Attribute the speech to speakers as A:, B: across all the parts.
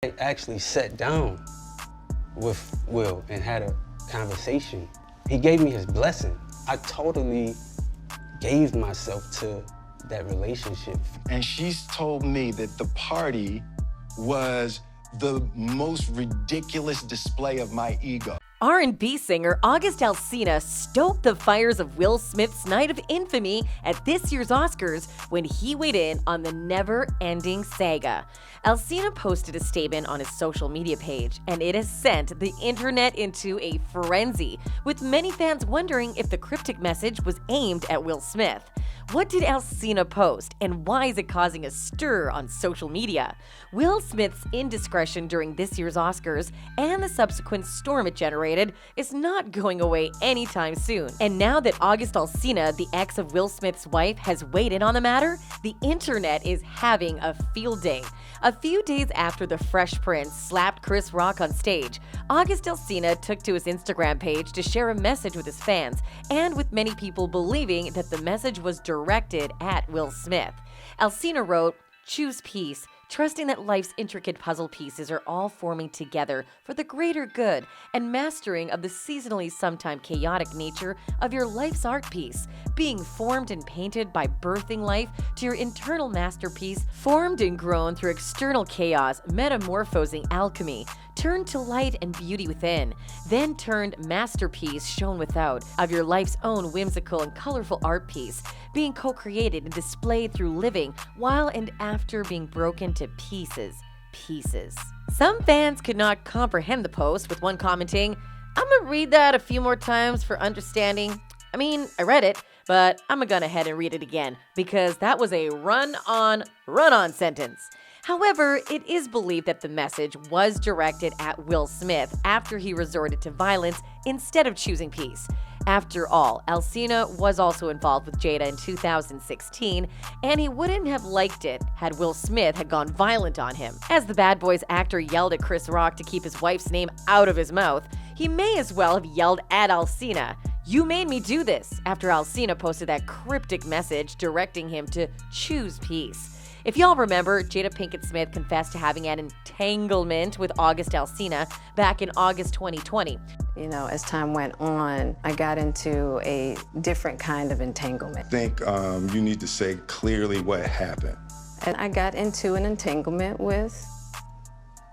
A: I actually sat down with Will and had a conversation. He gave me his blessing. I totally gave myself to that relationship.
B: And she's told me that the party was the most ridiculous display of my ego.
C: R&B singer August Alsina stoked the fires of Will Smith's night of infamy at this year's Oscars when he weighed in on the never-ending saga. Alsina posted a statement on his social media page, and it has sent the internet into a frenzy, with many fans wondering if the cryptic message was aimed at Will Smith. What did Alsina post, and why is it causing a stir on social media? Will Smith's indiscretion during this year's Oscars and the subsequent storm it generated is not going away anytime soon. And now that August Alsina, the ex of Will Smith's wife, has weighed in on the matter, the internet is having a field day. A few days after the Fresh Prince slapped Chris Rock on stage, August Alsina took to his Instagram page to share a message with his fans, and with many people believing that the message was directed at Will Smith. Alsina wrote, "Choose peace, trusting that life's intricate puzzle pieces are all forming together for the greater good, and mastering of the seasonally sometimes chaotic nature of your life's art piece, being formed and painted by birthing life to your internal masterpiece, formed and grown through external chaos, metamorphosing alchemy, turned to light and beauty within, then turned masterpiece shown without, of your life's own whimsical and colorful art piece, being co-created and displayed through living while and after being broken to pieces. Some fans could not comprehend the post, with one commenting, "I'm gonna read that a few more times for understanding. I mean, I read it, but I'm gonna go ahead and read it again because that was a run-on sentence." However, it is believed that the message was directed at Will Smith after he resorted to violence instead of choosing peace. After all, Alsina was also involved with Jada in 2016, and he wouldn't have liked it had Will Smith had gone violent on him. As the Bad Boys actor yelled at Chris Rock to keep his wife's name out of his mouth, he may as well have yelled at Alsina, "You made me do this," after Alsina posted that cryptic message directing him to choose peace. If y'all remember, Jada Pinkett Smith confessed to having an entanglement with August Alsina back in August 2020.
D: You know, as time went on, I got into a different kind of entanglement.
B: I think you need to say clearly what happened.
D: And I got into an entanglement with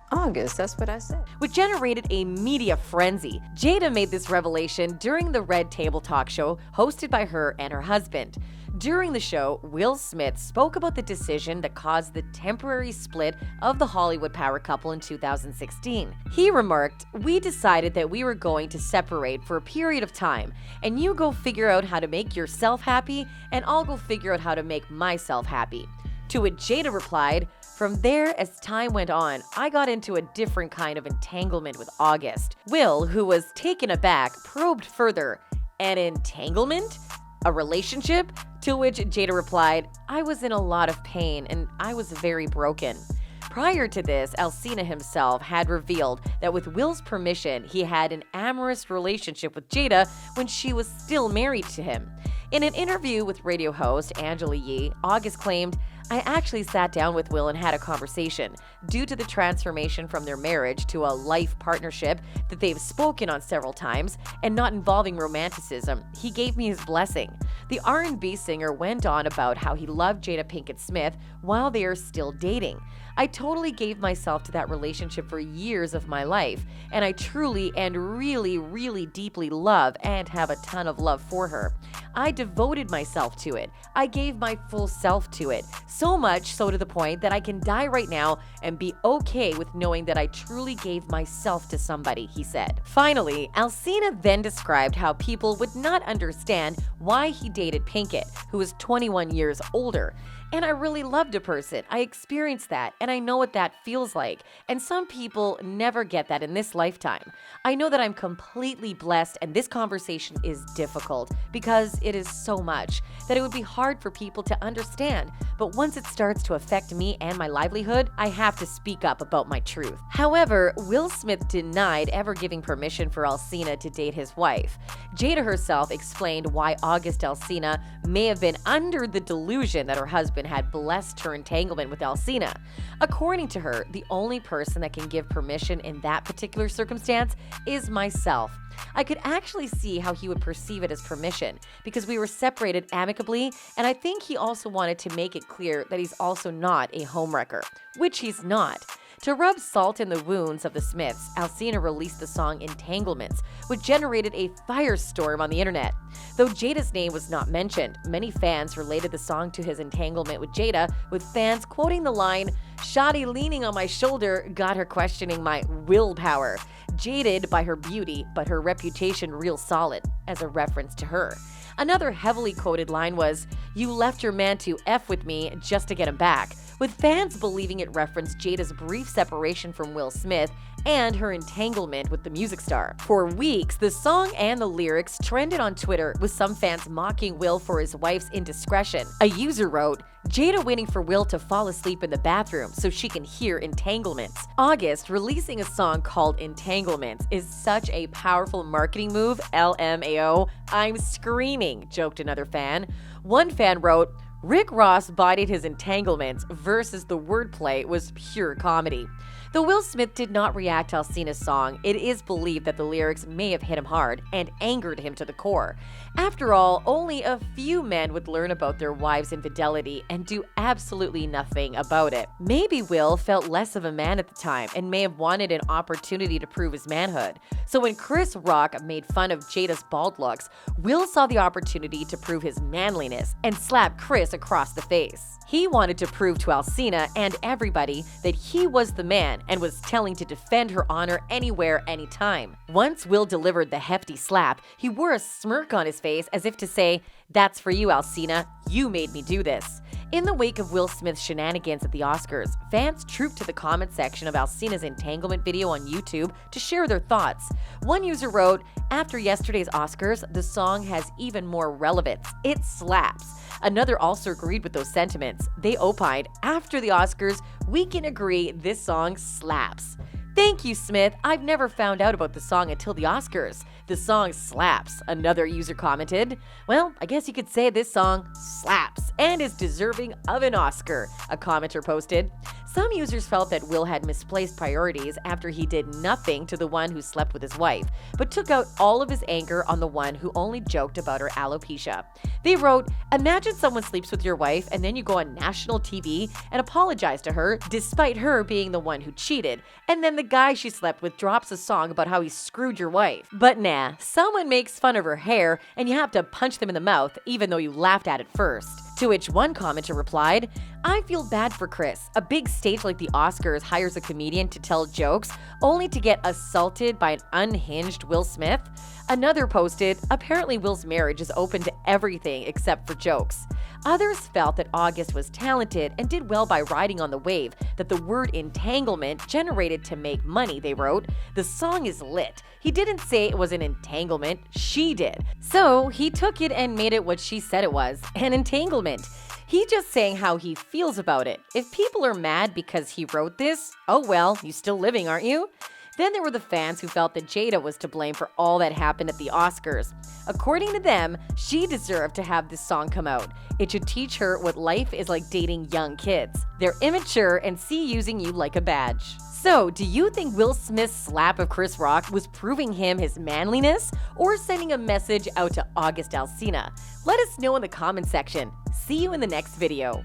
D: August, that's what I said.
C: Which generated a media frenzy. Jada made this revelation during the Red Table talk show hosted by her and her husband. During the show, Will Smith spoke about the decision that caused the temporary split of the Hollywood power couple in 2016. He remarked, "We decided that we were going to separate for a period of time, and you go figure out how to make yourself happy, and I'll go figure out how to make myself happy." To which Jada replied, "From there, as time went on, I got into a different kind of entanglement with August." Will, who was taken aback, probed further, "An entanglement? A relationship?" To which Jada replied, "I was in a lot of pain and I was very broken." Prior to this, Alsina himself had revealed that with Will's permission, he had an amorous relationship with Jada when she was still married to him. In an interview with radio host Angela Yee, August claimed, "I actually sat down with Will and had a conversation. Due to the transformation from their marriage to a life partnership that they've spoken on several times and not involving romanticism, he gave me his blessing." The R&B singer went on about how he loved Jada Pinkett Smith while they are still dating. "I totally gave myself to that relationship for years of my life, and I truly and really deeply love and have a ton of love for her. I devoted myself to it. I gave my full self to it. So much so to the point that I can die right now and be okay with knowing that I truly gave myself to somebody," he said. Finally, Alsina then described how people would not understand why he dated Pinkett, who is 21 years older. "And I really loved a person. I experienced that, and I know what that feels like. And some people never get that in this lifetime. I know that I'm completely blessed, and this conversation is difficult because it is so much that it would be hard for people to understand. But once it starts to affect me and my livelihood, I have to speak up about my truth." However, Will Smith denied ever giving permission for Alsina to date his wife. Jada herself explained why August Alsina may have been under the delusion that her husband husband had blessed her entanglement with Alsina. According to her, the only person that can give permission in that particular circumstance is myself. I could actually see how he would perceive it as permission because we were separated amicably, and I think he also wanted to make it clear that he's also not a homewrecker, which he's not. To rub salt in the wounds of the Smiths, Alsina released the song Entanglements, which generated a firestorm on the internet. Though Jada's name was not mentioned, many fans related the song to his entanglement with Jada, with fans quoting the line, "Shawty leaning on my shoulder got her questioning my willpower, jaded by her beauty, but her reputation real solid," as a reference to her. Another heavily quoted line was, "You left your man to F with me just to get him back," with fans believing it referenced Jada's brief separation from Will Smith and her entanglement with the music star. For weeks, the song and the lyrics trended on Twitter, with some fans mocking Will for his wife's indiscretion. A user wrote, "Jada waiting for Will to fall asleep in the bathroom so she can hear entanglements." August releasing a song called Entanglements is such a powerful marketing move, LMAO. "I'm screaming," joked another fan. One fan wrote, "Rick Ross bodied his entanglements versus the wordplay was pure comedy." Though Will Smith did not react to Alsina's song, it is believed that the lyrics may have hit him hard and angered him to the core. After all, only a few men would learn about their wives' infidelity and do absolutely nothing about it. Maybe Will felt less of a man at the time and may have wanted an opportunity to prove his manhood. So when Chris Rock made fun of Jada's bald looks, Will saw the opportunity to prove his manliness and slap Chris across the face. He wanted to prove to Alsina and everybody that he was the man and was telling to defend her honor anywhere, anytime. Once Will delivered the hefty slap, he wore a smirk on his face as if to say, "That's for you, Alsina. You made me do this." In the wake of Will Smith's shenanigans at the Oscars, fans trooped to the comment section of Alsina's entanglement video on YouTube to share their thoughts. One user wrote, "After yesterday's Oscars, the song has even more relevance. It slaps." Another also agreed with those sentiments. They opined, "After the Oscars, we can agree this song slaps." "Thank you, Smith. I've never found out about the song until the Oscars. The song slaps," another user commented. "Well, I guess you could say this song slaps and is deserving of an Oscar," a commenter posted. Some users felt that Will had misplaced priorities after he did nothing to the one who slept with his wife, but took out all of his anger on the one who only joked about her alopecia. They wrote, "Imagine someone sleeps with your wife and then you go on national TV and apologize to her despite her being the one who cheated, and then the guy she slept with drops a song about how he screwed your wife. But nah, someone makes fun of her hair and you have to punch them in the mouth even though you laughed at it first." To which one commenter replied, "I feel bad for Chris. A big stage like the Oscars hires a comedian to tell jokes only to get assaulted by an unhinged Will Smith." Another posted, "Apparently Will's marriage is open to everything except for jokes." Others felt that August was talented and did well by riding on the wave that the word entanglement generated to make money, they wrote. "The song is lit. He didn't say it was an entanglement, she did. So he took it and made it what she said it was, an entanglement. He just saying how he feels about it. If people are mad because he wrote this, oh well, you still living, aren't you?" Then there were the fans who felt that Jada was to blame for all that happened at the Oscars. According to them, she deserved to have this song come out. It should teach her what life is like dating young kids. They're immature and see using you like a badge. So, do you think Will Smith's slap of Chris Rock was proving him his manliness or sending a message out to August Alsina? Let us know in the comment section. See you in the next video.